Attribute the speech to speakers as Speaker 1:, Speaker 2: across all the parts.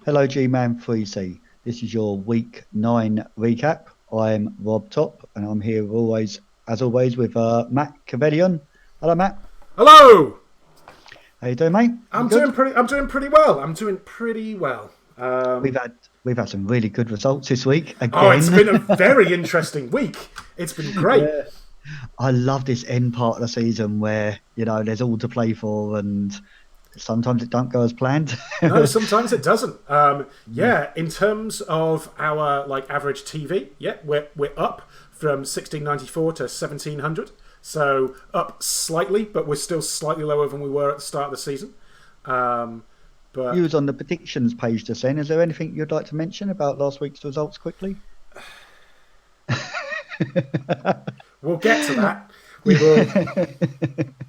Speaker 1: Hello, GMAN 3C. This is your week 9 recap. I'm Rob Top, and I'm here as always, with Matt Cavedion. Hello, Matt.
Speaker 2: Hello.
Speaker 1: How you doing, mate? You
Speaker 2: I'm doing
Speaker 1: good?
Speaker 2: pretty. I'm doing pretty well. I'm doing pretty well.
Speaker 1: We've had we've had some really good results this week
Speaker 2: Oh, it's
Speaker 1: again.
Speaker 2: been a very interesting week. It's been great.
Speaker 1: Yeah. I love this end part of the season where there's all to play for, and sometimes it don't go as planned.
Speaker 2: No, sometimes it doesn't. Yeah, in terms of our average TV, yeah, we're up from 1694 to 1700. So up slightly, but we're still slightly lower than we were at the start of the season. Um,
Speaker 1: You
Speaker 2: but
Speaker 1: was on the predictions page just then. Is there anything you'd like to mention about last week's results quickly?
Speaker 2: we'll get to that. We will.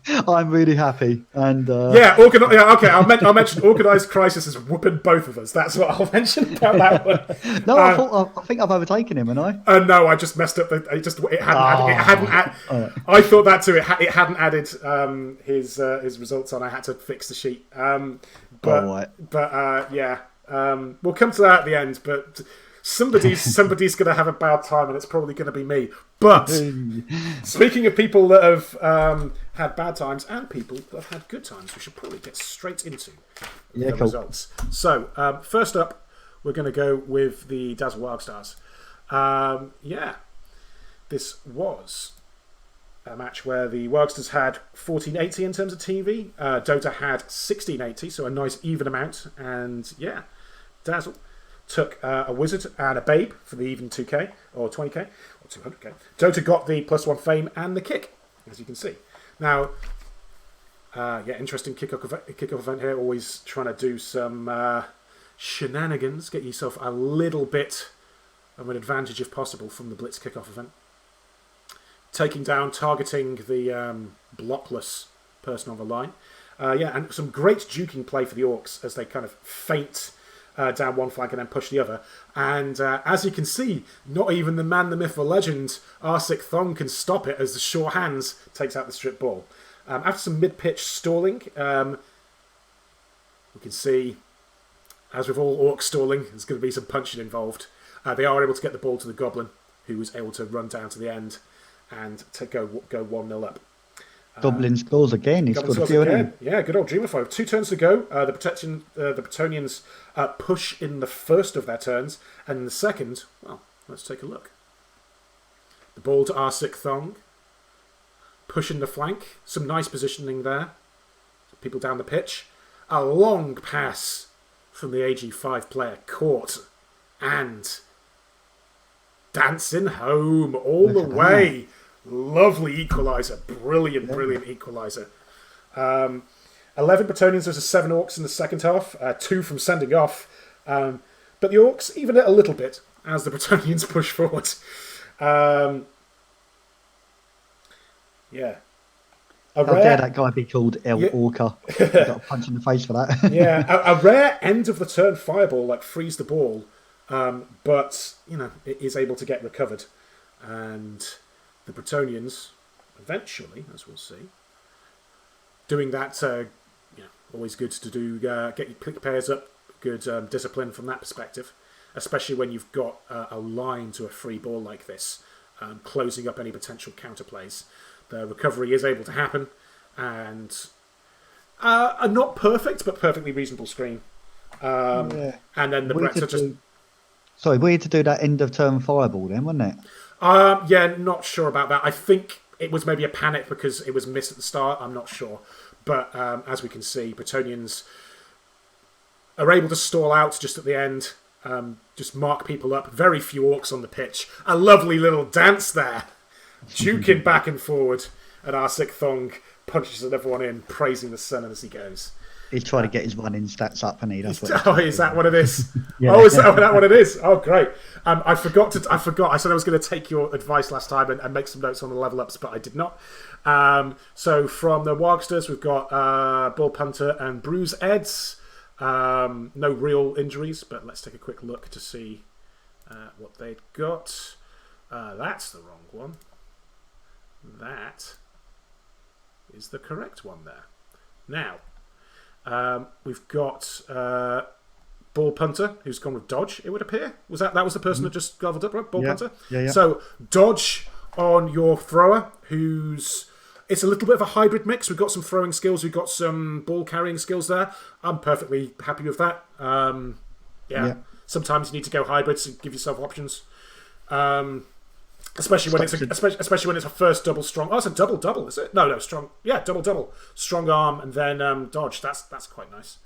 Speaker 1: Yeah, I'm really happy, and
Speaker 2: Yeah, yeah, okay. I'll mention organised crisis is whooping both of us. That's what I'll mention about that one.
Speaker 1: no, I think I've overtaken him, and I.
Speaker 2: No, I just messed up. It hadn't added. It hadn't.
Speaker 1: Oh, all right.
Speaker 2: I thought that too. It hadn't added his results on. I had to fix the sheet.
Speaker 1: All right.
Speaker 2: Yeah. We'll come to that at the end. But somebody's going to have a bad time, and it's probably going to be me. But speaking of people that have had bad times and people that have had good times, we should probably get straight into the
Speaker 1: Cool.
Speaker 2: results. So first up, we're going to go with the Dazzle Wildstars. Yeah, this was a match where the Wildstars had 1480 in terms of TV. Dota had 1680, so a nice even amount. And yeah, Dazzle took a wizard and a babe for the even 2k or 20k or 200k. Dota got the +1 fame and the kick, as you can see. Now, yeah, interesting kickoff event here. Always trying to do some shenanigans, get yourself a little bit of an advantage if possible from the Blitz kickoff event. Taking down, targeting the blockless person on the line. Yeah, and some great duking play for the Orcs as they kind of feint down one flank and then push the other. And as you can see, not even the man, the myth, the legend, Arsik Thong can stop it as the short hands takes out the strip ball. After some mid-pitch stalling, we can see, as with all Orc stalling, there's going to be some punching involved. They are able to get the ball to the Goblin, who was able to run down to the end and to go 1-0 up.
Speaker 1: Goblin scores again. He
Speaker 2: Goblin
Speaker 1: scored a
Speaker 2: scores
Speaker 1: few,
Speaker 2: again.
Speaker 1: hasn't
Speaker 2: Yeah, good old Dreamer 2 turns to go. The Bretonians push in the first of their turns, and in the second, well, let's take a look. The ball to Arsik Thong. Pushing the flank. Some nice positioning there. People down the pitch. A long pass from the AG5 player caught. And dancing home all
Speaker 1: Look
Speaker 2: the
Speaker 1: at
Speaker 2: way. Lovely equaliser. Brilliant equaliser. 11 Bretonians versus 7 Orcs in the second half. 2 from sending off. But the Orcs even it a little bit as the Bretonians push forward. Yeah.
Speaker 1: How dare that guy be called El Orca? He got a punch in the face for that.
Speaker 2: Yeah, a rare end of the turn fireball frees the ball, but it is able to get recovered, and the Bretonians eventually, as we'll see, doing that. Always good to do. Get your pick pairs up. Good discipline from that perspective, especially when you've got a line to a free ball like this, closing up any potential counterplays. The recovery is able to happen, and a not perfect but perfectly reasonable screen.
Speaker 1: Yeah.
Speaker 2: And then the Brets are just.
Speaker 1: Sorry, we had to do that end of term fireball then, wasn't it?
Speaker 2: Yeah, not sure about that. I think it was maybe a panic because it was missed at the start. I'm not sure. But as we can see, Bretonians are able to stall out just at the end, just mark people up. Very few Orcs on the pitch. A lovely little dance there. Duking back and forward, and Arsik Thong punches everyone in, praising the sun as he goes.
Speaker 1: He's trying to get his running stats up, and
Speaker 2: Is that what it is?
Speaker 1: Yeah.
Speaker 2: Oh, is that what it is? Oh, great. I forgot. I said I was going to take your advice last time and make some notes on the level ups, but I did not. So from the Wildsters, we've got Bull Punter and Bruise Eds. No real injuries, but let's take a quick look to see what they've got. That's the wrong one. That is the correct one there. Now, we've got ball punter who's gone with dodge, it would appear. That was the person that just gobbled up, right? Ball punter?
Speaker 1: Yeah.
Speaker 2: So dodge on your thrower, who's... It's a little bit of a hybrid mix. We've got some throwing skills. We've got some ball carrying skills there. I'm perfectly happy with that. Sometimes you need to go hybrids and give yourself options. Especially when it's a first double strong. Oh, it's a double, is it? No, strong. Yeah, double. Strong arm and then dodge. That's quite nice.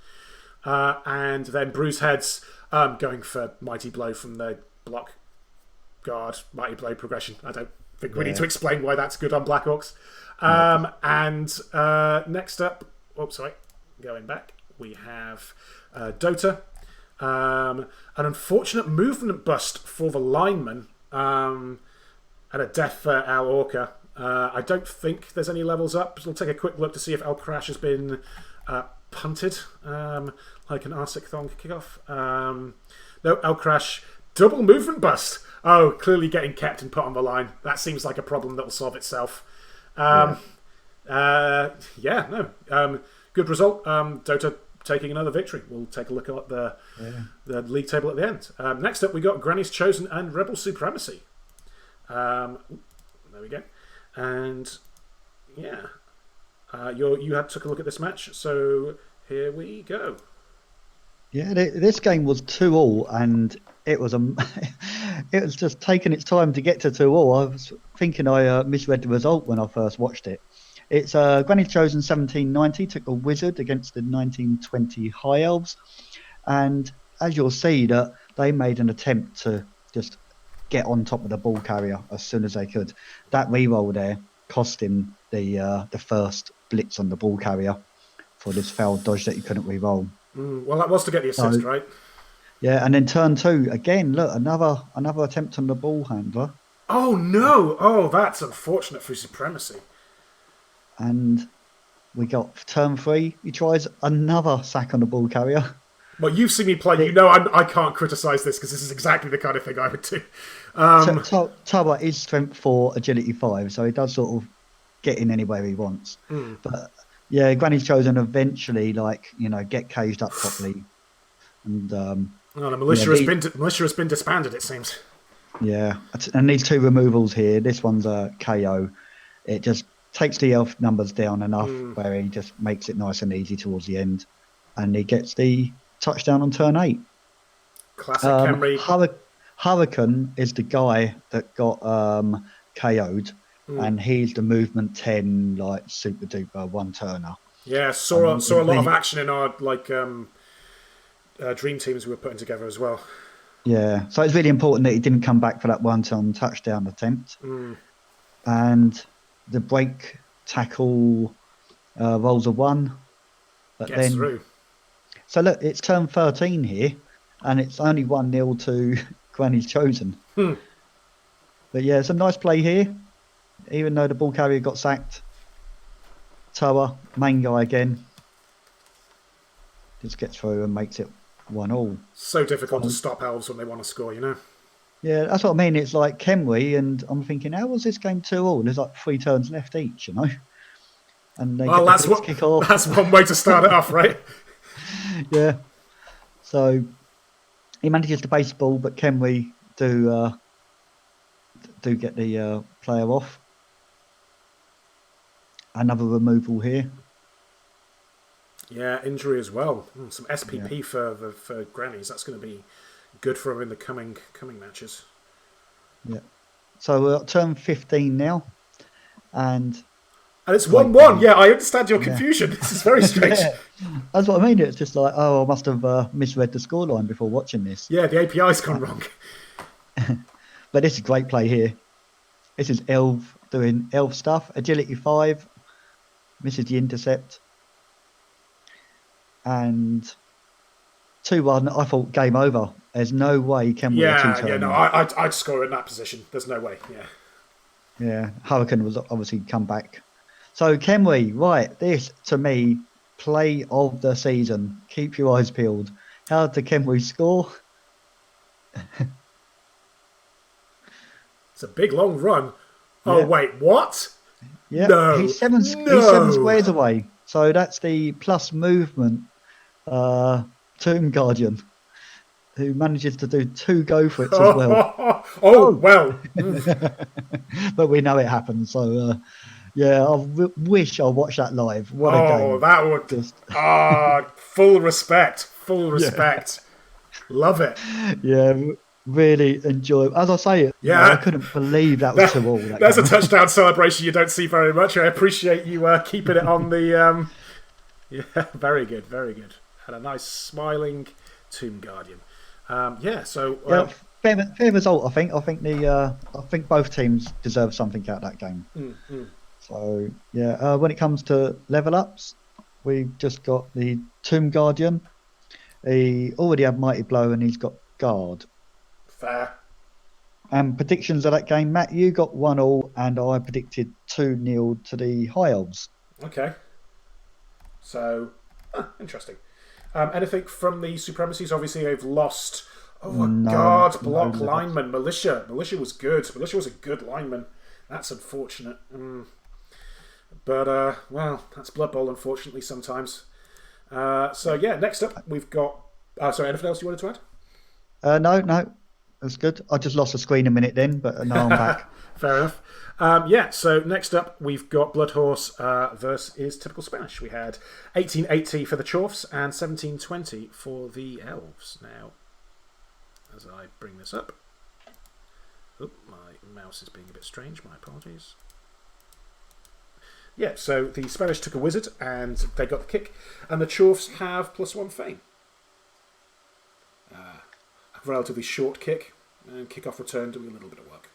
Speaker 2: And then bruise heads going for mighty blow from the block guard mighty blow progression. I don't think we need to explain why that's good on Blackhawks. And next up, going back, we have Dota. An unfortunate movement bust for the lineman. And a death for Al Orca. I don't think there's any levels up. We'll take a quick look to see if El Crash has been punted, like an Arsik Thong kickoff. No, El Crash, double movement bust. Oh, clearly getting kept and put on the line. That seems like a problem that will solve itself. Good result. Dota taking another victory. We'll take a look at the league table at the end. Next up, we got Granny's Chosen and Rebel Supremacy. There we go. And you took a look at this match, so here we go.
Speaker 1: Yeah, this game was 2-2, and it was it was just taking its time to get to 2-2. I was thinking I misread the result when I first watched it. It's Granny's Chosen 1790 took a Wizard against the 1920 High Elves, and as you'll see, that they made an attempt to just get on top of the ball carrier as soon as they could. That reroll there cost him the first blitz on the ball carrier for this foul dodge that he couldn't reroll.
Speaker 2: Well, that was to get the assist, right?
Speaker 1: Yeah, and then turn 2 again. Look, another attempt on the ball handler.
Speaker 2: Oh no! Oh, that's unfortunate for Supremacy.
Speaker 1: And we got turn 3. He tries another sack on the ball carrier.
Speaker 2: Well, you've seen me play. You know I can't criticise this because this is exactly the kind of thing I would do.
Speaker 1: Tara is strength 4, agility 5, so he does sort of get in anywhere he wants. But yeah, Granny's Chosen eventually, get caged up properly. And
Speaker 2: the militia has been disbanded, it seems.
Speaker 1: Yeah, and these 2 removals here. This one's a KO. It just takes the elf numbers down enough where he just makes it nice and easy towards the end, and he gets the touchdown on turn 8.
Speaker 2: Classic Camry.
Speaker 1: Hurricane is the guy that got KO'd, and he's the movement 10, super duper one turner.
Speaker 2: Yeah, saw a lot of action in our dream teams we were putting together as well.
Speaker 1: Yeah, so it's really important that he didn't come back for that one-turn touchdown attempt. And the break tackle rolls a 1, but
Speaker 2: Gets through.
Speaker 1: So look, it's turn 13 here, and it's only 1-0 to Granny's Chosen. But yeah, it's a nice play here, even though the ball carrier got sacked. Tower, main guy again, just gets through and makes it 1-1.
Speaker 2: So difficult to stop elves when they want to score, you know?
Speaker 1: Yeah, that's what I mean. It's like Kenry, and I'm thinking, how was this game 2-2? There's 3 turns left each, you know? And they kick off.
Speaker 2: That's one way to start it off, right?
Speaker 1: Yeah. So he manages to base ball, but Kenry do get the player off. Another removal here.
Speaker 2: Yeah, injury as well. Some SPP for Grannies. That's going to be good for him in the coming matches.
Speaker 1: Yeah. So we're at turn 15 now, and
Speaker 2: it's 1-1. Yeah, I understand your confusion. This is very strange.
Speaker 1: Yeah. That's what I mean. It's just like, I must have misread the scoreline before watching this.
Speaker 2: Yeah, the API's gone wrong.
Speaker 1: But this is a great play here. This is Elf doing Elf stuff. Agility 5, misses the intercept. And 2-1, I thought game over. There's no way Kenry
Speaker 2: I'd score in that position. There's no way,
Speaker 1: Yeah, Hurricane was obviously come back. So Kenry, right, this, to me, play of the season. Keep your eyes peeled. How did Kenry score?
Speaker 2: It's a big, long run. Oh, wait, what?
Speaker 1: Yeah,
Speaker 2: no.
Speaker 1: He's 7 squares away. So that's the plus movement Tomb Guardian. who manages to do 2 go for it as well.
Speaker 2: Oh, well.
Speaker 1: But we know it happens. So, yeah, I wish I watched that live. What a
Speaker 2: Oh,
Speaker 1: game.
Speaker 2: that would...
Speaker 1: Just,
Speaker 2: full respect. Full
Speaker 1: yeah.
Speaker 2: respect. Love it.
Speaker 1: Yeah, really enjoy. As I say, I
Speaker 2: Yeah,
Speaker 1: couldn't believe that was 2-2 that
Speaker 2: there's a
Speaker 1: game.
Speaker 2: touchdown celebration you don't see very much. I appreciate you keeping it on the... Yeah, very good, very good. And a nice smiling Tomb Guardian. Yeah, so...
Speaker 1: Yeah, fair result. I think both teams deserve something out of that game. So yeah, when it comes to level ups, we've just got the Tomb Guardian. He already had Mighty Blow and he's got Guard.
Speaker 2: Fair.
Speaker 1: And predictions of that game, Matt, you got 1-1 and I predicted 2-0 to the High Elves.
Speaker 2: Okay. So, interesting. Anything from the Supremacies? Obviously, they've lost. Oh, a guard block lineman. Militia. Militia was good. Militia was a good lineman. That's unfortunate. But, well, that's Blood Bowl, unfortunately, sometimes. So, yeah, next up, we've got... sorry, anything else you wanted to
Speaker 1: add? No. That's good. I just lost the screen a minute then, but now I'm back.
Speaker 2: Fair enough. Yeah, so next up we've got Bloodhorse versus Typical Spanish. We had 1880 for the Chorfs and 1720 for the Elves. Now, as I bring this up... Oh, my mouse is being a bit strange. My apologies. Yeah, so the Spanish took a wizard and they got the kick, and the Chorfs have +1 fame. A relatively short kick, and kick-off return doing a little bit of work.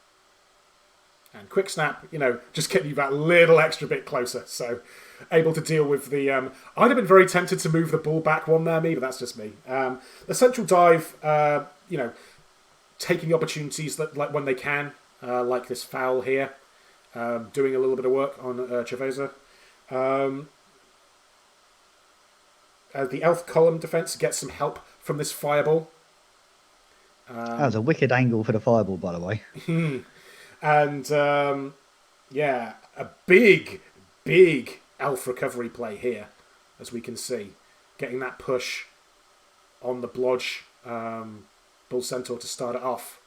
Speaker 2: And quick snap, just getting you that little extra bit closer. So able to deal with the... I'd have been very tempted to move the ball back one there, but that's just me. The central dive, taking opportunities that, like when they can, like this foul here, doing a little bit of work on Chaveza. The elf column defense gets some help from this fireball.
Speaker 1: That was a wicked angle for the fireball, by the way.
Speaker 2: And, yeah, a big elf recovery play here, as we can see. Getting that push on the Blodge Bull Centaur to start it off.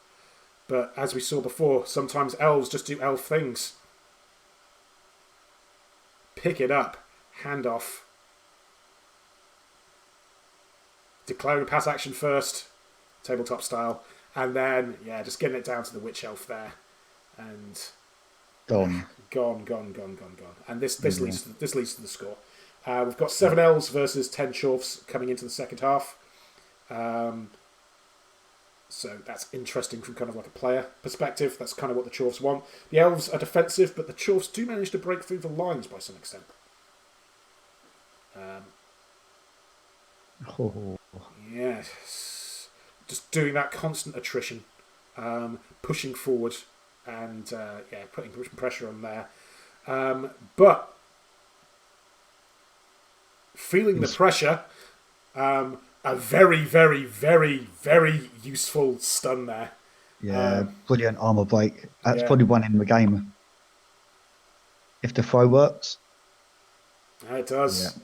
Speaker 2: But as we saw before, sometimes elves just do elf things. Pick it up. Hand off. Declaring pass action first. Tabletop style. And then, yeah, just getting it down to the Witch Elf there. And
Speaker 1: gone.
Speaker 2: And this leads to the score. We've got 7 elves versus 10 Chorfs coming into the second half. So that's interesting from kind of like a player perspective. That's kind of what the Chorfs want. The elves are defensive, but the Chorfs do manage to break through the lines by some extent. Yes, just doing that constant attrition, pushing forward. And, putting pressure on there. But feeling the pressure, a very, very, very, very useful stun there.
Speaker 1: Yeah, brilliant armor break. That's probably one in the game. If the throw works.
Speaker 2: It does.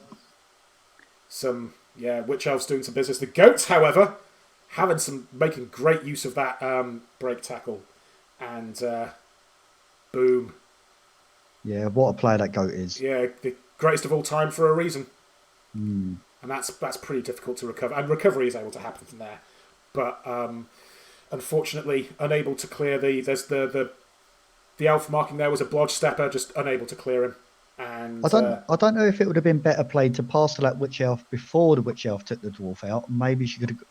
Speaker 2: Yeah. Witch Elves doing some business. The Goats, however, making great use of that break tackle. And boom.
Speaker 1: Yeah, what a player that Goat is.
Speaker 2: Yeah, the greatest of all time for a reason.
Speaker 1: And
Speaker 2: that's pretty difficult to recover. And recovery is able to happen from there. But unfortunately, unable to clear the elf marking there was a Blodge stepper, just unable to clear him. And
Speaker 1: I don't know if it would have been better played to pass to that Witch Elf before the Witch Elf took the Dwarf out. Maybe she could have...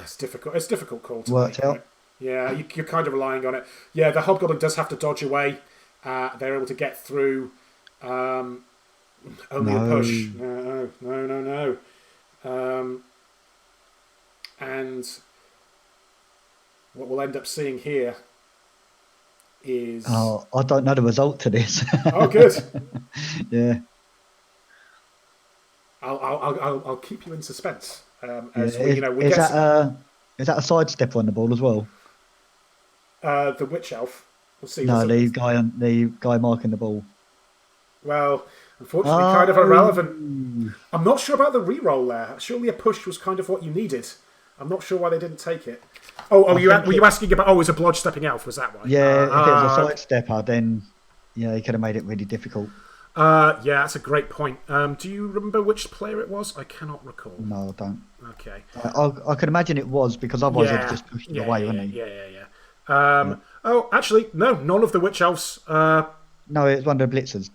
Speaker 2: It's difficult. It's a difficult call to
Speaker 1: worked
Speaker 2: make,
Speaker 1: out.
Speaker 2: Right? Yeah, you're kind of relying on it. Yeah, the Hobgoblin does have to dodge away. They're able to get through. Only a push. No. And what we'll end up seeing here is...
Speaker 1: Oh, I don't know the result to this.
Speaker 2: Oh, good.
Speaker 1: Yeah.
Speaker 2: I'll keep you in suspense.
Speaker 1: Is that a sidestepper on the ball as well?
Speaker 2: The Witch Elf. We'll see.
Speaker 1: No, the guy marking the ball.
Speaker 2: Well, unfortunately, kind of irrelevant. I'm not sure about the re-roll there. Surely a push was kind of what you needed. I'm not sure why they didn't take it. Oh, were you asking about? Oh, it was a blodge stepping elf? Was that why?
Speaker 1: Yeah, if it was a side stepper, then he could have made it really difficult.
Speaker 2: Yeah, that's a great point. Do you remember which player it was? I cannot recall.
Speaker 1: No, I don't.
Speaker 2: Okay.
Speaker 1: I could imagine it was, because otherwise they'd just pushed it away, wouldn't he?
Speaker 2: Yeah. Oh, actually, no, none of the witch elves.
Speaker 1: No, it's one of the blitzers.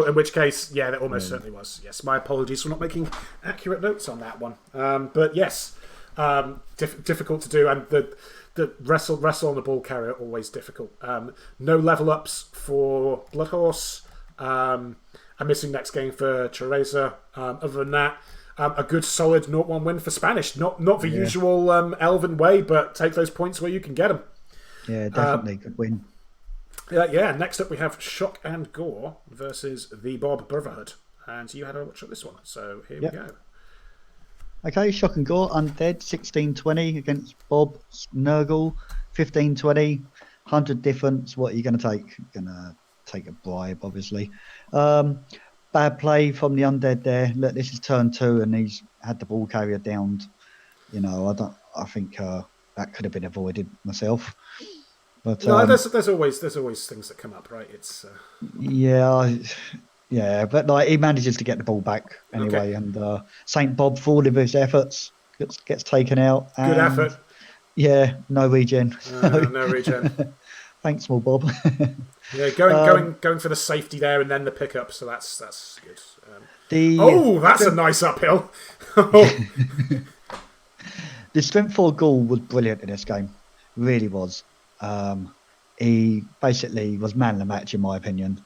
Speaker 2: In which case, yeah, that almost certainly was. Yes, my apologies for not making accurate notes on that one. But yes, difficult to do, and the wrestle on the ball carrier always difficult. No level ups for Bloodhorse. A missing next game for Teresa. Other than that, a good solid 0-1 win for Spanish. Not the usual Elven way, but take those points where you can get them.
Speaker 1: Yeah, definitely good win.
Speaker 2: Yeah. Next up, we have Shock and Gore versus the Bob Brotherhood, and you had a watch at this one. So here we go.
Speaker 1: Okay, Shock and Gore, Undead, 16-20 against Bob Nurgle, 15-20, 100 difference. What are you going to take? You're going to take a bribe, obviously. Bad play from the Undead there. Look, this is turn 2, and he's had the ball carrier downed. I think that could have been avoided myself. But
Speaker 2: no, there's always things that come up, right? It's
Speaker 1: but like he manages to get the ball back anyway, and Saint Bob, for all of his efforts, gets taken out. And,
Speaker 2: good effort.
Speaker 1: Yeah, no regen.
Speaker 2: No regen.
Speaker 1: Thanks, small Bob.
Speaker 2: Yeah, going for the safety there, and then the pickup. So that's good. That's a nice uphill.
Speaker 1: The strength 4 Ghoul was brilliant in this game, really was. He basically was man of the match in my opinion,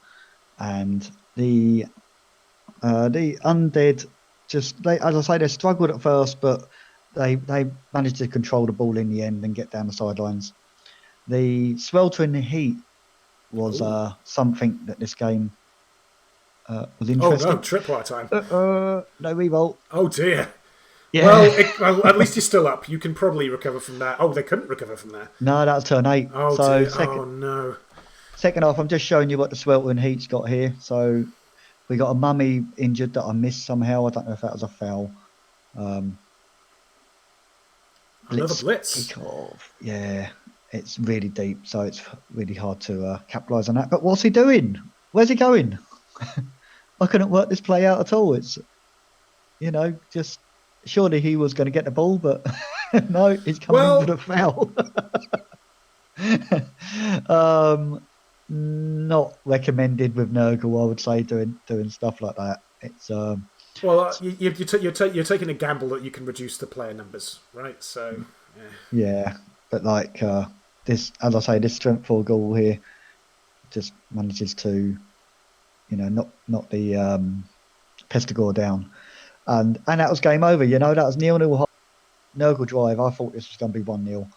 Speaker 1: and the Undead as I say, they struggled at first, but they managed to control the ball in the end and get down the sidelines. The sweltering heat was something that this game was interesting.
Speaker 2: Oh no, tripwire time.
Speaker 1: No revolt.
Speaker 2: Oh dear.
Speaker 1: Yeah.
Speaker 2: Well, at least you're still up. You can probably recover from that. Oh, they couldn't recover from that.
Speaker 1: No, that was turn 8.
Speaker 2: Oh,
Speaker 1: so
Speaker 2: dear. No.
Speaker 1: Second half, I'm just showing you what the sweltering heat's got here. So we got a mummy injured that I missed somehow. I don't know if that was a foul.
Speaker 2: Another blitz.
Speaker 1: Yeah, it's really deep, so it's really hard to capitalise on that. But what's he doing? Where's he going? I couldn't work this play out at all. It's, just surely he was going to get the ball, but no, he's coming in for the foul. Not recommended with Nurgle, I would say, doing stuff like that. It's
Speaker 2: you're taking a gamble that you can reduce the player numbers, right? So
Speaker 1: yeah, but like this, as I say, this strength 4 goal here just manages to, knock the Pestigore down, and that was game over. That was 0-0 Nurgle drive. I thought this was going to be 1-0,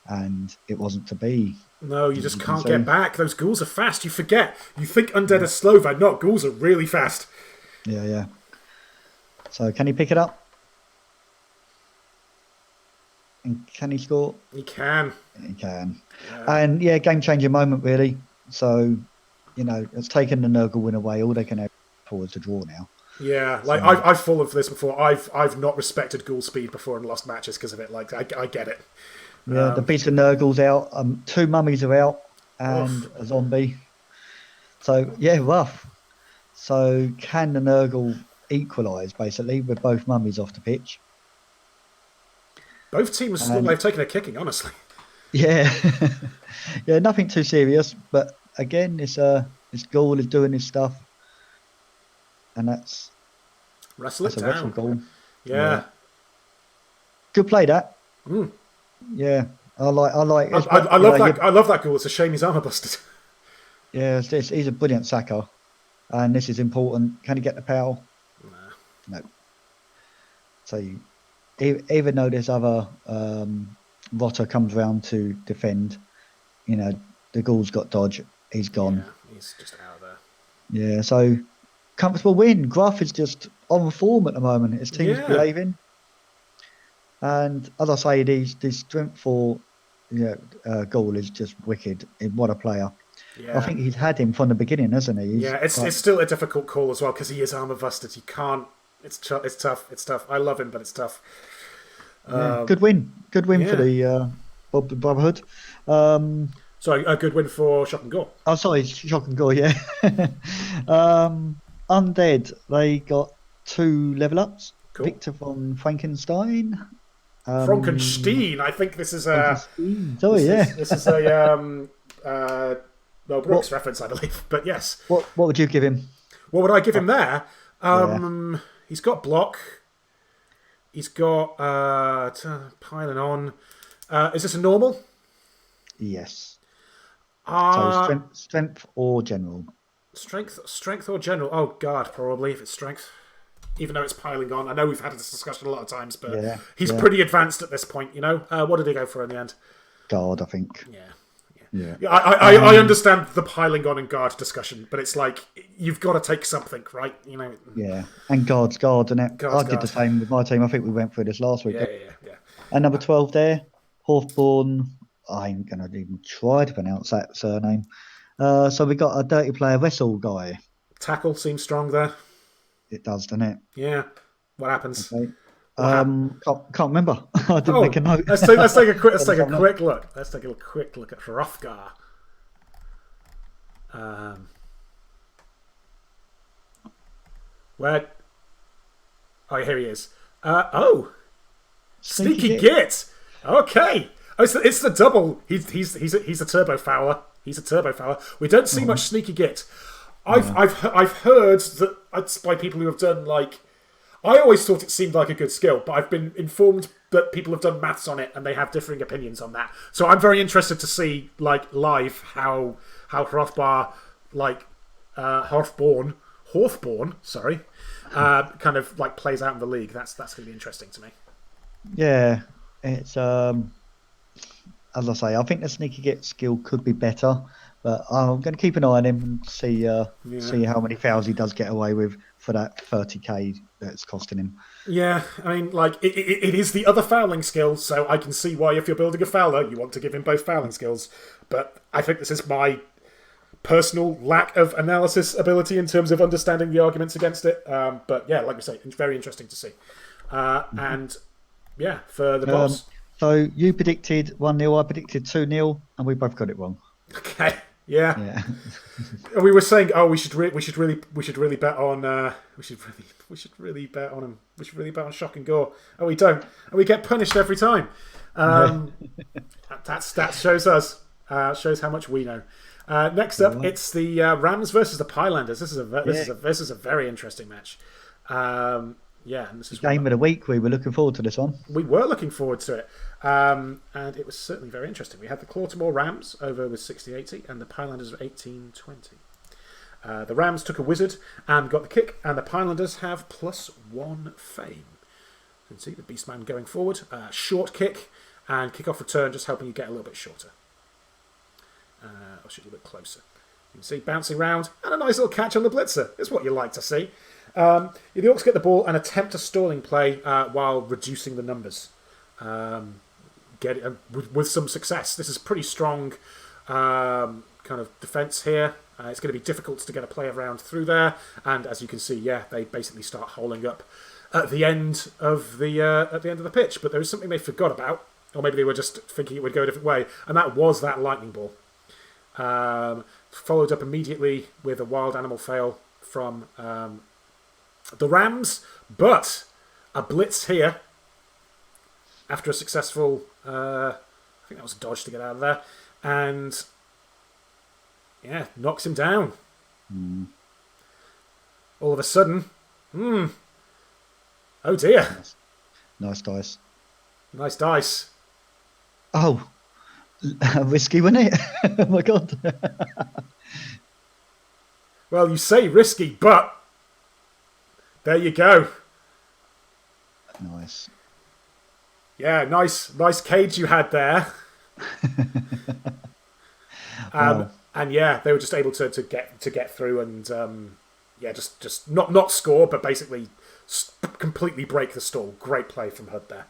Speaker 1: and it wasn't to be.
Speaker 2: No, you just can't get back. Those ghouls are fast. You forget. You think Undead are slow, but not. Ghouls are really fast.
Speaker 1: Yeah. So can he pick it up? And can he score?
Speaker 2: He can.
Speaker 1: He can. Yeah. And game-changing moment, really. So, it's taken the Nurgle win away. All they can have forward to draw now.
Speaker 2: Yeah, I've fallen for this before. I've not respected ghoul speed before and lost matches because of it. Like, I get it.
Speaker 1: Yeah, the beast of Nurgle's out. 2 mummies are out and a zombie. So, rough. So, can the Nurgle equalise, basically, with both mummies off the pitch?
Speaker 2: Both teams look like they've taken a kicking, honestly.
Speaker 1: Yeah. Yeah, nothing too serious. But, again, this Gore is doing his stuff. And that's
Speaker 2: a
Speaker 1: down. Wrestle goal.
Speaker 2: Yeah.
Speaker 1: Good play, that.
Speaker 2: Mm.
Speaker 1: Yeah, I like.
Speaker 2: I love that. I love that goal. It's a shame he's armor busted.
Speaker 1: Yeah, he's a brilliant sacker, and this is important. Can he get the power? No. So, even though this other rotter comes round to defend, the Ghoul's got dodge. He's gone.
Speaker 2: Yeah, he's just out there.
Speaker 1: Yeah, so comfortable win. Gruff is just on form at the moment. His team's behaving. And as I say, this strength 4 goal is just wicked. What a player. Yeah. I think he's had him from the beginning, hasn't he?
Speaker 2: It's still a difficult call as well because he is armor busted. You can't. It's tough. I love him, but it's tough.
Speaker 1: Yeah, good win. Good win for
Speaker 2: Yeah.
Speaker 1: the Brotherhood. Um,
Speaker 2: So a good win for Shock and Gore.
Speaker 1: oh, sorry, Shock and Gore. Yeah. Undead. They got 2 level ups.
Speaker 2: Cool.
Speaker 1: Victor von Frankenstein. Um,
Speaker 2: Frankenstein. I think this is a
Speaker 1: Frankenstein. Sorry, yeah.
Speaker 2: this is a Mel
Speaker 1: What
Speaker 2: Brooks reference, I believe. But yes,
Speaker 1: what would you give him?
Speaker 2: what would I give him there?
Speaker 1: Yeah.
Speaker 2: He's got block. He's got piling on. Is this a normal?
Speaker 1: Yes. So
Speaker 2: Uh
Speaker 1: strength or general.
Speaker 2: strength or general? Oh God, probably if it's strength. Even though it's piling on, I know we've had this discussion a lot of times, but
Speaker 1: Yeah.
Speaker 2: he's
Speaker 1: Yeah.
Speaker 2: pretty advanced at this point. You know, what did he go for in the end?
Speaker 1: Guard, I think.
Speaker 2: Yeah.
Speaker 1: Yeah.
Speaker 2: Yeah, I understand the piling on and guard discussion, but it's like you've got to take something, right? You know.
Speaker 1: Yeah. And guard's guard, and it.
Speaker 2: Guard's
Speaker 1: I did
Speaker 2: guard.
Speaker 1: the same with my team. I think we went through this last week.
Speaker 2: Yeah.
Speaker 1: And number 12 there, Hawthorne. I ain't gonna even try to pronounce that surname. So we got a dirty player wrestle guy.
Speaker 2: Tackle seems strong there.
Speaker 1: It does, doesn't it?
Speaker 2: Yeah. What happens?
Speaker 1: Okay.
Speaker 2: What happened?
Speaker 1: Can't remember. I didn't make a note.
Speaker 2: let's take a quick look. Let's take a quick look at Hrothgar. Where? Oh, here he is. Sneaky Git. Okay. Oh, it's the double. He's a turbo fouler. He's a turbo fouler. We don't see much Sneaky Git. I've heard that it's by people who have done like. I always thought it seemed like a good skill, but I've been informed that people have done maths on it and they have differing opinions on that. So I'm very interested to see like live how Hrothgar like Hawthorne, sorry, kind of like plays out in the league. That's going to be interesting to me.
Speaker 1: Yeah, it's as I say, I think the Sneaky Git skill could be better, but I'm going to keep an eye on him and see how many fouls he does get away with for that 30k that's costing him.
Speaker 2: Yeah, I mean, like it is the other fouling skill, so I can see why if you're building a fouler, you want to give him both fouling skills. But I think this is my personal lack of analysis ability in terms of understanding the arguments against it. But yeah, like we say, it's very interesting to see. And yeah, for the boss.
Speaker 1: So you predicted 1-0, I predicted 2-0, and we both got it wrong.
Speaker 2: Okay. Yeah. We were saying, oh, we should really bet on we should really bet on him. We should really bet on Shock and Gore. Oh, we don't, and we get punished every time. That shows us shows how much we know. Next up, it's the Rams versus the Pylanders. This is a very interesting match. Yeah, and this is
Speaker 1: game of the week. We were looking forward to this one.
Speaker 2: We were looking forward to it, and it was certainly very interesting. We had the Clawtamore Rams over with 60-80, and the Pylanders were 18-20. The Rams took a wizard and got the kick, and the Pylanders have +1 fame. You can see the Beastman going forward, short kick and kick-off return, just helping you get a little bit shorter. I'll shoot you a bit closer. You can see bouncing round and a nice little catch on the blitzer. It's what you like to see. The Orcs get the ball and attempt a stalling play while reducing the numbers. Get it with some success. This is pretty strong kind of defence here. It's going to be difficult to get a play around through there, and as you can see, yeah, they basically start holing up at the end of the pitch. But there was something they forgot about, or maybe they were just thinking it would go a different way, and that was that lightning ball. Followed up immediately with a wild animal fail from the Rams, but a blitz here after a successful I think that was a dodge to get out of there, and yeah, knocks him down. All of a sudden, oh dear.
Speaker 1: Nice dice.
Speaker 2: Nice dice.
Speaker 1: Oh, risky, wasn't it? Oh my god.
Speaker 2: Well, you say risky, but there you go.
Speaker 1: Nice.
Speaker 2: Yeah, nice cage you had there.
Speaker 1: Wow.
Speaker 2: And yeah, they were just able to get through and yeah, just not score, but basically completely break the stall. Great play from Hud there.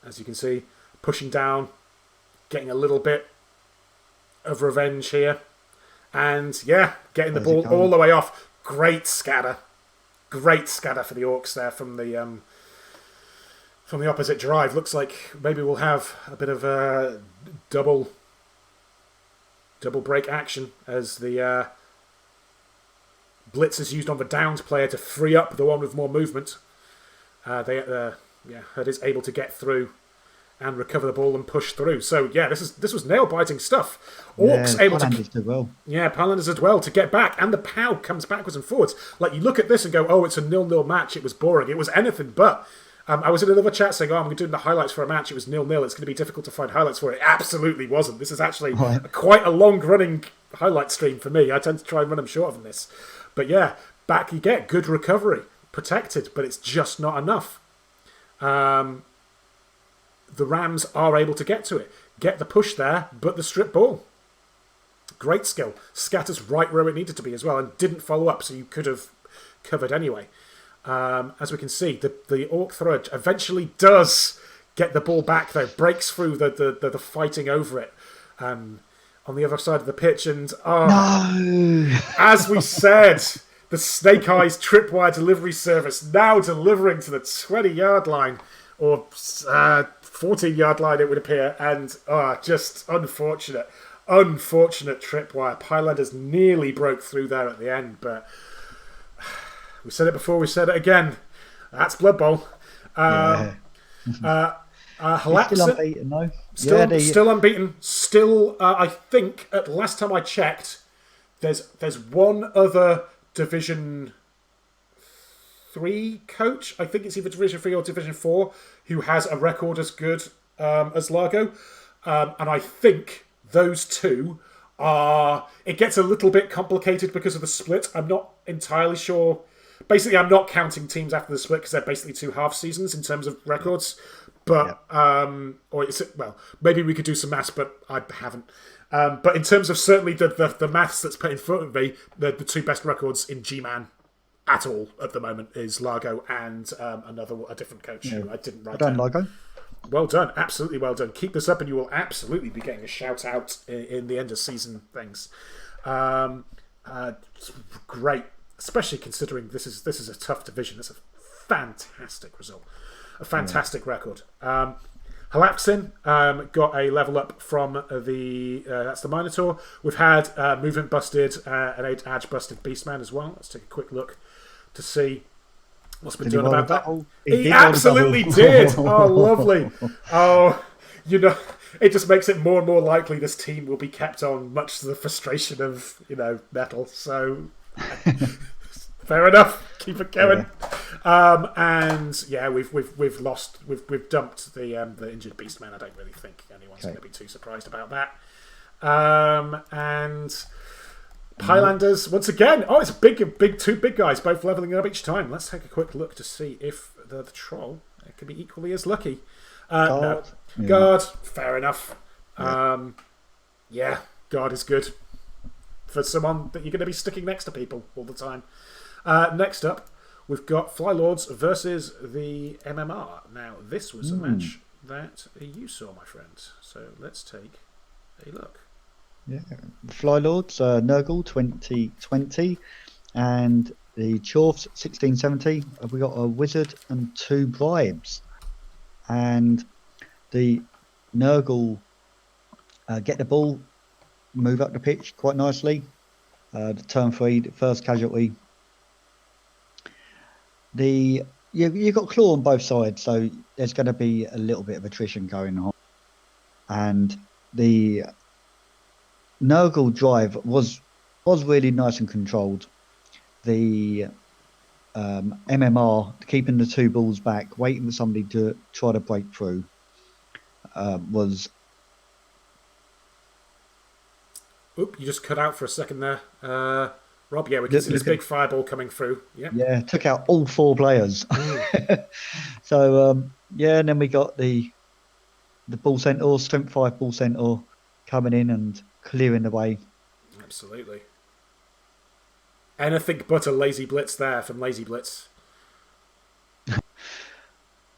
Speaker 2: As you can see, pushing down, getting a little bit of revenge here, and yeah, getting the ball all the way off. Great scatter. Great scatter for the Orcs there from the opposite drive. Looks like maybe we'll have a bit of a double break action as the blitz is used on the downed player to free up the one with more movement. Hud is able to get through and recover the ball and push through. So yeah, this was nail biting stuff. Orcs able
Speaker 1: Palanders did well.
Speaker 2: Yeah, Palanders did well to get back, and the POW comes backwards and forwards. Like, you look at this and go, oh, it's a 0-0 match. It was boring. It was anything but. I was in another chat saying, I'm doing the highlights for a match. It was 0-0. It's going to be difficult to find highlights for it. It absolutely wasn't. This is actually quite a long-running highlight stream for me. I tend to try and run them shorter than this. But yeah, back you get. Good recovery. Protected, but it's just not enough. The Rams are able to get to it. Get the push there, but the strip ball. Great skill. Scatters right where it needed to be as well, and didn't follow up, so you could have covered anyway. As we can see, the Orc thrower eventually does get the ball back, though. Breaks through the fighting over it on the other side of the pitch. And
Speaker 1: No!
Speaker 2: As we said, the Snake Eyes tripwire delivery service now delivering to the 20-yard line, or 14-yard line, it would appear. And just unfortunate tripwire. Pylanders nearly broke through there at the end, but we said it before, we said it again. That's Blood Bowl.
Speaker 1: Still unbeaten, though.
Speaker 2: Still unbeaten. Still, I think, at last time I checked, there's one other Division 3 coach. I think it's either Division 3 or Division 4 who has a record as good as Largo. And I think those two are... It gets a little bit complicated because of the split. I'm not entirely sure. Basically, I'm not counting teams after the split because they're basically two half seasons in terms of records. But, maybe we could do some maths, but I haven't. But in terms of certainly the maths that's put in front of me, the two best records in GMAN at all at the moment is Largo and a different coach who I didn't write down.
Speaker 1: Largo.
Speaker 2: Well done, absolutely well done. Keep this up, and you will absolutely be getting a shout out in the end of season things. Great, especially considering this is a tough division. It's a fantastic result, a fantastic record. Halapsin got a level up from that's the Minotaur. We've had movement busted, an edge busted Beastman as well. Let's take a quick look to see what's been done about that. He absolutely did. Oh, lovely. Oh, it just makes it more and more likely this team will be kept on, much to the frustration of Metal. So fair enough. Keep it going. And yeah, we've dumped the injured Beastman. I don't really think anyone's going to be too surprised about that. And Pylanders once again. Oh, it's two big guys both leveling up each time. Let's take a quick look to see if the troll can be equally as lucky.
Speaker 1: Guard.
Speaker 2: No. Guard, fair enough. Guard is good for someone that you're going to be sticking next to people all the time. Next up, we've got Flylords versus the MMR. Now, this was a match that you saw, my friend. So let's take a look.
Speaker 1: Yeah, Flylords, Nurgle 2020, and the Chorfs 1670. We got a wizard and two bribes, and the Nurgle get the ball, move up the pitch quite nicely. The turn 3, the first casualty. You've got claw on both sides, so there's going to be a little bit of attrition going on. And the Nurgle drive was really nice and controlled. The MMR, keeping the two balls back, waiting for somebody to try to break through, was...
Speaker 2: Oop, you just cut out for a second there. Rob, yeah, we can see this big fireball coming through.
Speaker 1: Yeah, took out all four players. So, and then we got the Bull Centaur, Strength 5 Bull Centaur coming in and clearing the way.
Speaker 2: Absolutely. Anything but a lazy blitz there from Lazy Blitz.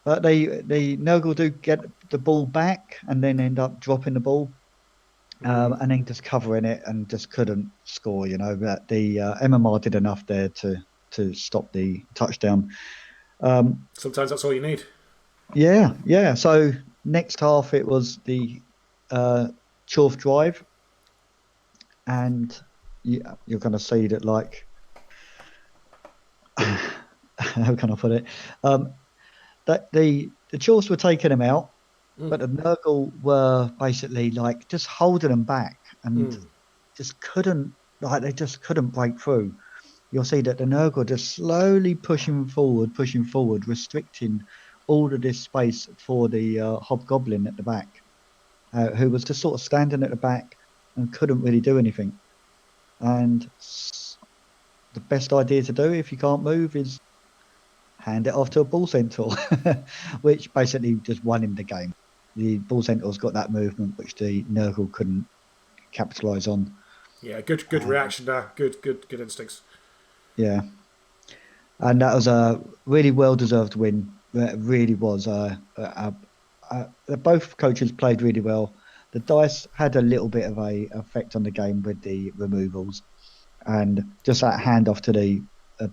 Speaker 1: But the Nurgle do get the ball back and then end up dropping the ball. And then just covering it and just couldn't score, But the MMR did enough there to to stop the touchdown.
Speaker 2: Sometimes that's all you need.
Speaker 1: Yeah. So next half it was the Chorf drive, and you're going to see that, like, how can I put it? That the Chorfs were taking them out, but the Nurgle were basically like just holding them back and just couldn't, like, they just couldn't break through. You'll see that the Nurgle just slowly pushing forward, restricting all of this space for the Hobgoblin at the back, who was just sort of standing at the back and couldn't really do anything. And the best idea to do if you can't move is hand it off to a Bull Centaur, which basically just won him the game. The Bull Centaur's got that movement which the Nurgle couldn't capitalise on.
Speaker 2: Yeah, good reaction there. Good instincts.
Speaker 1: Yeah. And that was a really well-deserved win. It really was. Both coaches played really well. The dice had a little bit of a effect on the game with the removals. And just that handoff to the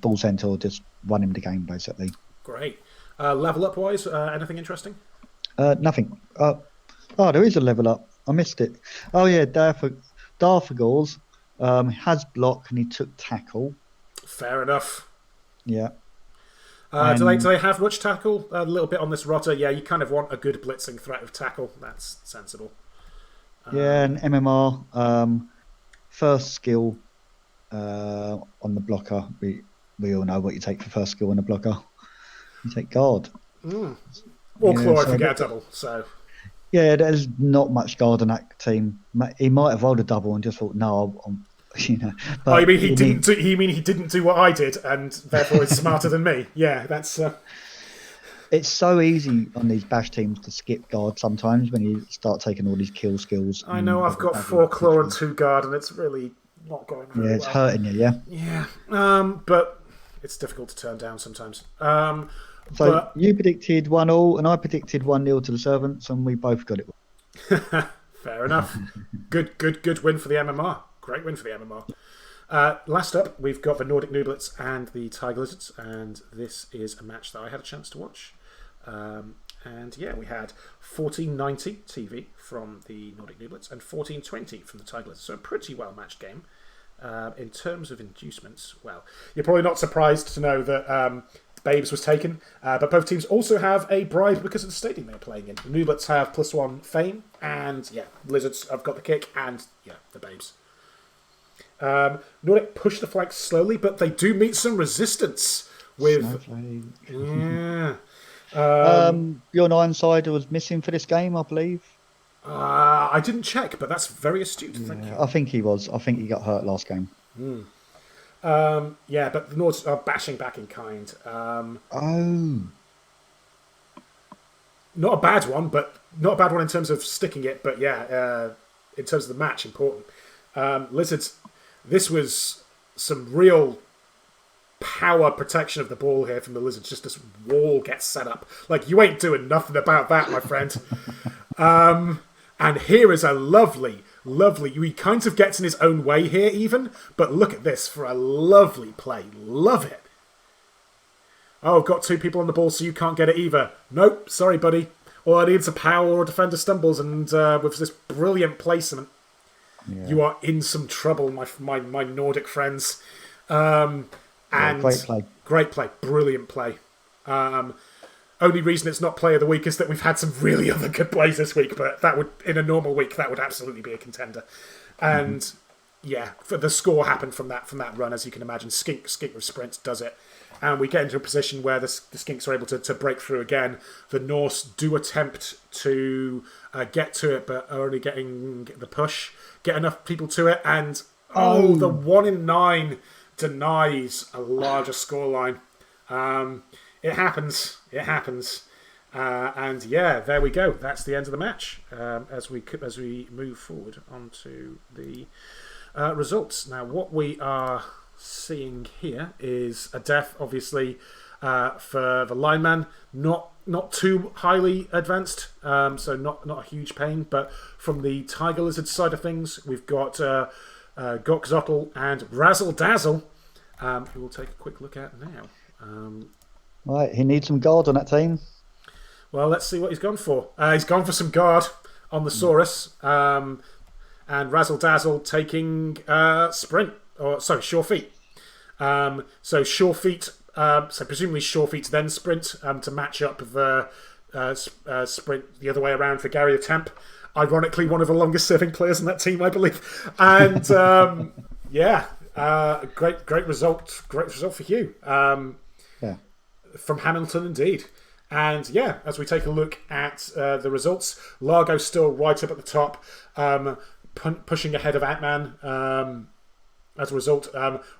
Speaker 1: Bull Centaur just won him the game, basically.
Speaker 2: Great. Level up-wise, anything interesting?
Speaker 1: Nothing. There is a level up. I missed it. Oh, yeah, Darfagors has block and he took tackle.
Speaker 2: Fair enough.
Speaker 1: Yeah.
Speaker 2: Do they have much tackle? A little bit on this rotter. Yeah, you kind of want a good blitzing threat of tackle. That's sensible.
Speaker 1: Yeah, and MMR, first skill on the blocker. We all know what you take for first skill on the blocker. You take guard.
Speaker 2: Or claw if you get a double. So.
Speaker 1: Yeah, there's not much guard on that team. He might have rolled a double and just thought, no, I'm. But
Speaker 2: oh, you mean he didn't? He didn't do what I did, and therefore is smarter than me? Yeah, that's.
Speaker 1: It's so easy on these bash teams to skip guard sometimes when you start taking all these kill skills.
Speaker 2: I know I've got 4 claw and 2 guard, and it's really not going very well.
Speaker 1: Yeah, it's hurting you. Yeah.
Speaker 2: Yeah. But it's difficult to turn down sometimes.
Speaker 1: So you predicted 1-1, and I predicted 1-0 to the Servants, and we both got it.
Speaker 2: Fair enough. Good win for the MMR. Great win for the MMR. Last up, we've got the Nordic Nooblets and the Tiger Lizards, and this is a match that I had a chance to watch. And yeah, we had 1490 TV from the Nordic Nooblets and 1420 from the Taglist. So a pretty well matched game. In terms of inducements, well, you're probably not surprised to know that Babes was taken, but both teams also have a bribe because of the stadium they're playing in. The Nooblets have +1 fame, and yeah, Lizards have got the kick, and yeah, the Babes. Nordic push the flanks slowly, but they do meet some resistance with. Yeah.
Speaker 1: Your 9-sider was missing for this game, I believe.
Speaker 2: I didn't check, but that's very astute. Thank you.
Speaker 1: I think he was. I think he got hurt last game.
Speaker 2: Yeah, but the Nords are bashing back in kind. Not a bad one, but not a bad one in terms of sticking it. But yeah, in terms of the match, important. Lizards. This was some real power protection of the ball here from the Lizards. Just this wall gets set up. Like, you ain't doing nothing about that, my friend. And here is a lovely, he kind of gets in his own way here even, but look at this for a lovely play. Love it. Oh, I've got 2 people on the ball, so you can't get it either. Nope, sorry, buddy. All I need is a power or a defender stumbles, and with this brilliant placement, you are in some trouble, my Nordic friends. And great play, brilliant play. Only reason it's not play of the week is that we've had some really other good plays this week, but that would, in a normal week, that would absolutely be a contender. And yeah, for the score happened from that run, as you can imagine. Skink with sprint does it. And we get into a position where the Skinks are able to break through again. The Norse do attempt to get to it, but are only getting the push. Get enough people to it, and the 1 in 9 denies a larger scoreline. It happens. And yeah, there we go. That's the end of the match. As we move forward onto the results. Now, what we are seeing here is a death, obviously, for the lineman. Not too highly advanced, so not a huge pain. But from the Tiger Lizard side of things, we've got Gokzotl and Razzle Dazzle who we'll take a quick look at now.
Speaker 1: Right, he needs some guard on that team.
Speaker 2: Well, let's see what he's gone for. He's gone for some guard on the Saurus, and Razzle Dazzle taking sprint, sure feet. So sure feet, so presumably sure feet then sprint to match up the sprint the other way around for Gary the Temp. Ironically, one of the longest serving players in that team, I believe. And great result. Great result for Hugh. From Hamilton, indeed. And yeah, as we take a look at the results, Largo's still right up at the top, pushing ahead of Ant-Man. As a result,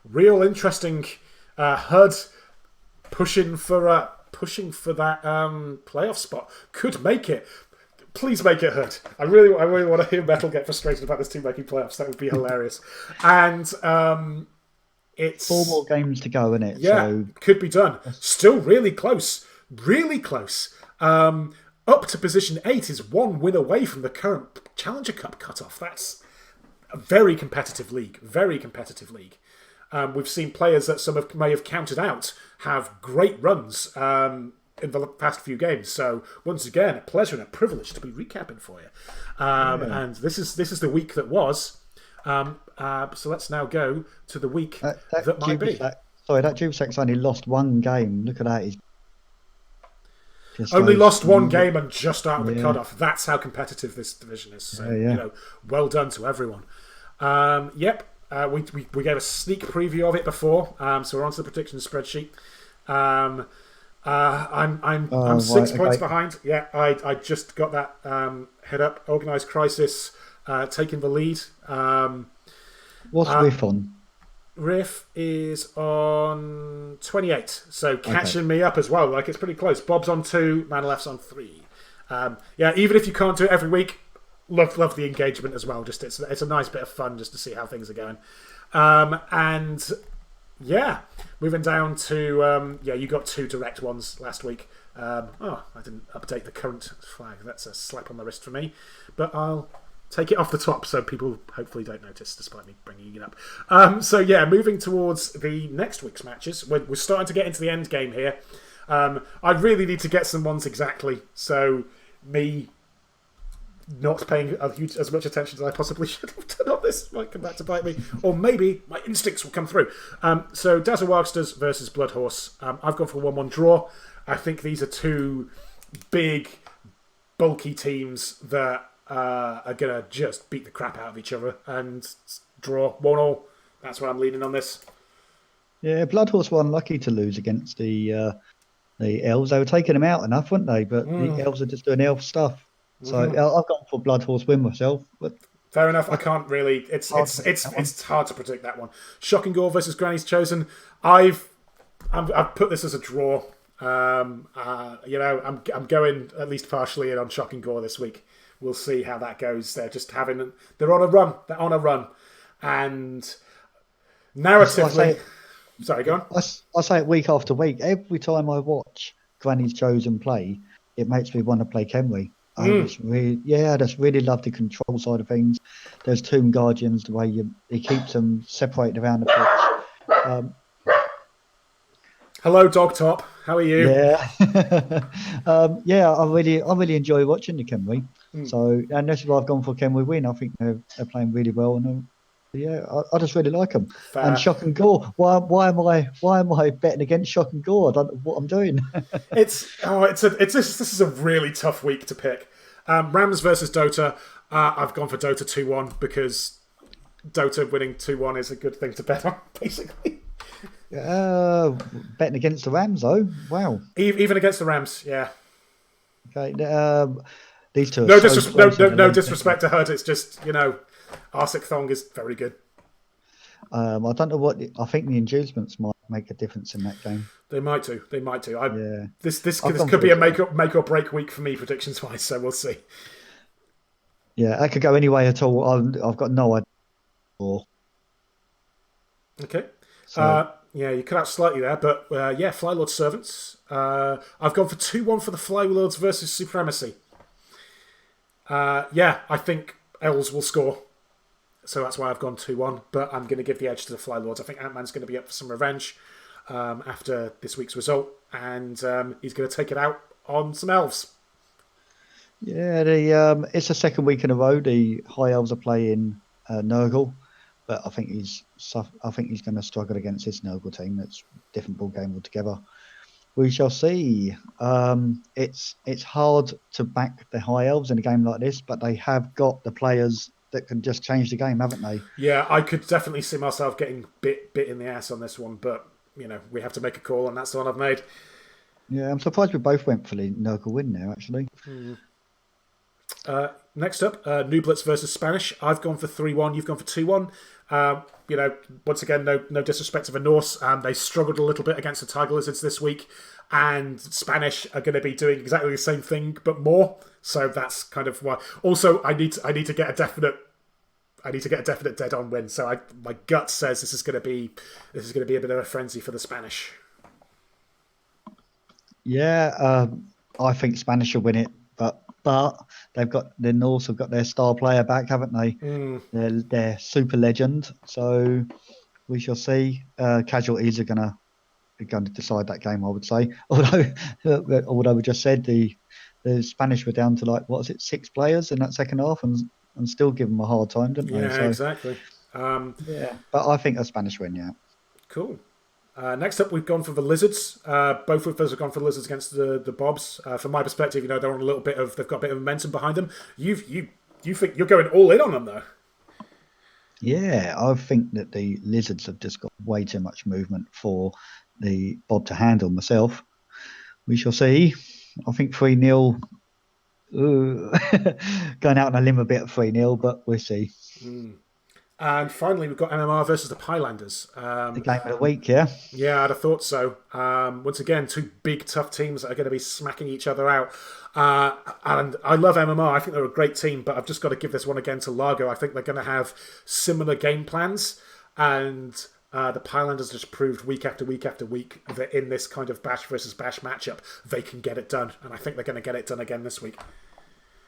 Speaker 2: real interesting HUD pushing for that playoff spot. Could make it. Please make it HUD. I really want to hear Metal get frustrated about this team making playoffs. That would be hilarious. And it's
Speaker 1: 4 more games to go, isn't it?
Speaker 2: Yeah, so could be done. Still really close. Really close. Up to position 8 is 1 win away from the current Challenger Cup cutoff. That's a very competitive league. Very competitive league. We've seen players that some may have counted out have great runs in the past few games. So once again, a pleasure and a privilege to be recapping for you. And this is the week that was. So let's now go to the week that might be.
Speaker 1: That Jubsac's only lost 1 game. Look at that. He's
Speaker 2: only lost 1 game and just out of the cutoff. That's how competitive this division is. So, well done to everyone. We gave a sneak preview of it before. So we're on to the prediction spreadsheet. I'm 6 points behind. Yeah, I just got that head up. Organised Crisis taking the lead.
Speaker 1: What's Riff on?
Speaker 2: Riff is on 28, so catching me up as well. Like, it's pretty close. Bob's on 2, Manalef's on 3. Even if you can't do it every week, love the engagement as well. Just it's a nice bit of fun just to see how things are going. Moving down to you got 2 direct ones last week. I didn't update the current flag. That's a slap on the wrist for me, but I'll take it off the top so people hopefully don't notice, despite me bringing it up. Moving towards the next week's matches. We're starting to get into the end game here. I really need to get some ones exactly, so me not paying as much attention as I possibly should have done on this might come back to bite me, or maybe my instincts will come through. So Dazzle Wagsters versus Bloodhorse. I've gone for 1-1 draw. I think these are 2 big, bulky teams that are going to just beat the crap out of each other and draw 1-1. That's where I'm leaning on this.
Speaker 1: Yeah, Bloodhorse were unlucky to lose against the elves. They were taking them out enough, weren't they? But the elves are just doing elf stuff. So I've gone for Bloodhorse win myself. But
Speaker 2: fair enough. I can't really. It's hard to predict that one. Shocking Gore versus Granny's Chosen. I've put this as a draw. I'm going at least partially in on Shocking Gore this week. We'll see how that goes. They're on a run. They're on a run, and narratively. Sorry, go on.
Speaker 1: I say it week after week. Every time I watch Granny's Chosen play, it makes me want to play Kenry. I just really love the control side of things. There's Tomb Guardians, the way he keeps them separated around the pitch.
Speaker 2: Hello, Dog Top. How are you?
Speaker 1: Yeah, I really enjoy watching the Kenry. So, and this is why I've gone for Kenry win. I think they're playing really well, and I just really like them. Fair. And Shock and Gore. Why am I betting against Shock and Gore? I don't know what I'm doing.
Speaker 2: This is a really tough week to pick. Rams versus Dota. I've gone for Dota 2-1 because Dota winning 2-1 is a good thing to bet on, basically.
Speaker 1: Betting against the Rams, though. Wow.
Speaker 2: Even against the Rams, yeah.
Speaker 1: Okay. These two.
Speaker 2: No disrespect to HUD. It's just Arsik Thong is very good.
Speaker 1: I don't know what. I think the inducements might make a difference in that game.
Speaker 2: They might do. This could be a make or break week for me predictions wise. So we'll see.
Speaker 1: Yeah, that could go any way at all. I've got no idea.
Speaker 2: Okay. So. You cut out slightly there, but Flylord's Servants. I've gone for 2-1 for the Flylords versus Supremacy. I think Elves will score. so that's why I've gone 2-1. But I'm going to give the edge to the Fly Lords. I think Ant-Man's going to be up for some revenge after this week's result, and he's going to take it out on some elves.
Speaker 1: Yeah, it's the second week in a row. The High Elves are playing Nurgle, but I think he's going to struggle against this Nurgle team. That's a different ball game altogether. We shall see. It's hard to back the High Elves in a game like this, but they have got the players that can just change the game, haven't they?
Speaker 2: Yeah, I could definitely see myself getting bit in the ass on this one, but we have to make a call, and that's the one I've made.
Speaker 1: Yeah, I'm surprised we both went for the Nurgle win now, actually.
Speaker 2: Next up, Nublets versus Spanish. I've gone for 3-1. You've gone for 2-1. Once again, no disrespect to the Norse. They struggled a little bit against the Tiger Lizards this week, and Spanish are going to be doing exactly the same thing but more. So that's kind of why. Also, I need to get a definite. I need to get a definite dead-on win. So my gut says this is going to be a bit of a frenzy for the Spanish.
Speaker 1: Yeah, I think Spanish will win it, but the Norse have got their star player back, haven't they? Their super legend. So we shall see. Casualties are going to decide that game, I would say. Although we just said the Spanish were down to 6 players in that second half, and still give them a hard time, didn't they?
Speaker 2: Yeah, exactly.
Speaker 1: Yeah, but I think a Spanish win. Yeah.
Speaker 2: Cool. Next up, we've gone for the Lizards. Both of us have gone for the Lizards against the Bobs. From my perspective, they're on they've got a bit of momentum behind them. You think you're going all in on them though?
Speaker 1: Yeah, I think that the Lizards have just got way too much movement for the Bob to handle. Myself, we shall see. I think 3-0. Going out on a limb a bit at 3-0, but we'll see.
Speaker 2: And finally, we've got MMR versus the Pylanders.
Speaker 1: The game of the week, yeah?
Speaker 2: Yeah, I'd have thought so. Once again, 2 big, tough teams that are going to be smacking each other out. And I love MMR. I think they're a great team, but I've just got to give this one again to Largo. I think they're going to have similar game plans. And the Pylanders just proved week after week after week that in this kind of Bash versus Bash matchup, they can get it done. And I think they're going to get it done again this week.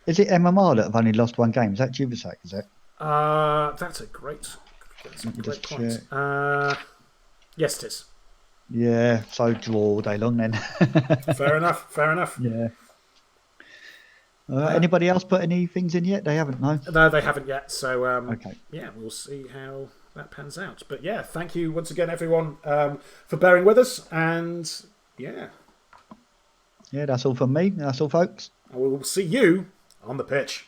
Speaker 1: Is it MMR that have only lost 1 game? Is that Jubisac, is it?
Speaker 2: That's a great point. Yes, it is.
Speaker 1: Yeah, so draw all day long then.
Speaker 2: Fair enough.
Speaker 1: Yeah. Anybody else put any things in yet? They haven't, no?
Speaker 2: No, they haven't yet. So,
Speaker 1: okay.
Speaker 2: Yeah, we'll see how that pans out. But yeah, thank you once again, everyone, for bearing with us. And yeah.
Speaker 1: Yeah, that's all from me. That's all, folks.
Speaker 2: And we'll see you on the pitch.